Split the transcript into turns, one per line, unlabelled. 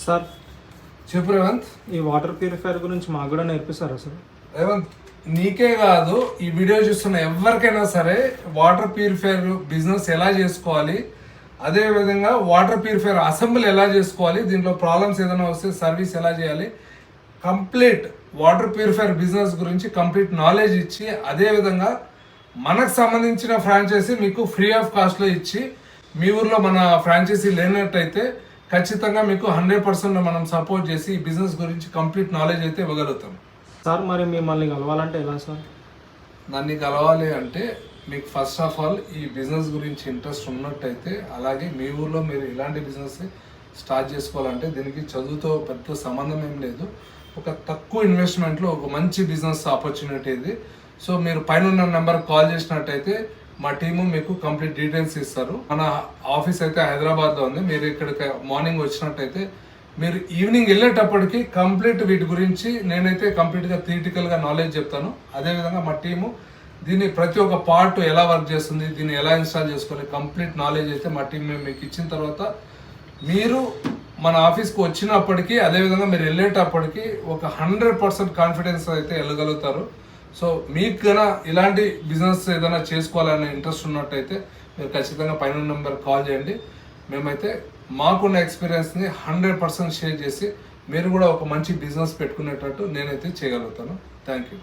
Sir
చెప్పు రేవంత్.
ఈ water purifier గురించి మాకు కూడా నేర్పిస్తారా సార్?
రేవంత్, నీకే కాదు ఈ వీడియో చూస్తున్న ఎవరికైనా సరే వాటర్ ప్యూరిఫైయర్ బిజినెస్ ఎలా చేసుకోవాలి, అదే విధంగా వాటర్ ప్యూరిఫైయర్ అసెంబ్లీ ఎలా చేసుకోవాలి, దీంట్లో ప్రాబ్లమ్స్ ఏదైనా వస్తే సర్వీస్ ఎలా చేయాలి, కంప్లీట్ వాటర్ ప్యూరిఫైయర్ బిజినెస్ గురించి కంప్లీట్ నాలెడ్జ్ ఇచ్చి, అదే విధంగా మనకు సంబంధించిన ఫ్రాంచైజీ మీకు ఫ్రీ ఆఫ్ కాస్ట్లో ఇచ్చి, మీ ఊర్లో మన ఫ్రాంచైజీ లేనట్టయితే ఖచ్చితంగా మీకు 100% మనం సపోర్ట్ చేసి ఈ బిజినెస్ గురించి కంప్లీట్ నాలెడ్జ్ అయితే ఇవ్వగలుగుతాం.
సార్ మరి మిమ్మల్ని కలవాలంటే ఎలా సార్?
నన్ను కలవాలి అంటే మీకు ఫస్ట్ ఆఫ్ ఆల్ ఈ బిజినెస్ గురించి ఇంట్రెస్ట్ ఉన్నట్టయితే, అలాగే మీ ఊర్లో మీరు ఇలాంటి బిజినెస్ స్టార్ట్ చేసుకోవాలంటే దీనికి చదువుతో పెద్ద సంబంధం ఏం లేదు. ఒక తక్కువ ఇన్వెస్ట్మెంట్లో ఒక మంచి బిజినెస్ ఆపర్చునిటీ ఇది. సో మీరు పైన ఉన్న నెంబర్ కాల్ చేసినట్టయితే మా టీము మీకు కంప్లీట్ డీటెయిల్స్ ఇస్తారు. మన ఆఫీస్ అయితే హైదరాబాద్లో ఉంది. మీరు ఇక్కడికి మార్నింగ్ వచ్చినట్టయితే మీరు ఈవినింగ్ వెళ్ళేటప్పటికి కంప్లీట్ వీటి గురించి నేనైతే కంప్లీట్గా థియరిటికల్గా నాలెడ్జ్ చెప్తాను. అదేవిధంగా మా టీము దీన్ని ప్రతి ఒక్క పార్ట్ ఎలా వర్క్ చేస్తుంది, దీన్ని ఎలా ఇన్స్టాల్ చేసుకోవాలి, కంప్లీట్ నాలెడ్జ్ అయితే మా టీం మేము మీకు ఇచ్చిన తర్వాత మీరు మన ఆఫీస్కి వచ్చినప్పటికీ, అదేవిధంగా మీరు వెళ్ళేటప్పటికి ఒక 100% కాన్ఫిడెన్స్ అయితే వెళ్ళగలుగుతారు. సో మీకు కన్నా ఇలాంటి బిజినెస్ ఏదైనా చేసుకోవాలనే ఇంట్రెస్ట్ ఉన్నట్టయితే మీరు ఖచ్చితంగా పైన నెంబర్ కాల్ చేయండి. మేమైతే మాకున్న ఎక్స్పీరియన్స్ని 100% షేర్ చేసి మీరు కూడా ఒక మంచి బిజినెస్ పెట్టుకునేటట్టు నేనైతే చేయగలుగుతాను. Thank you.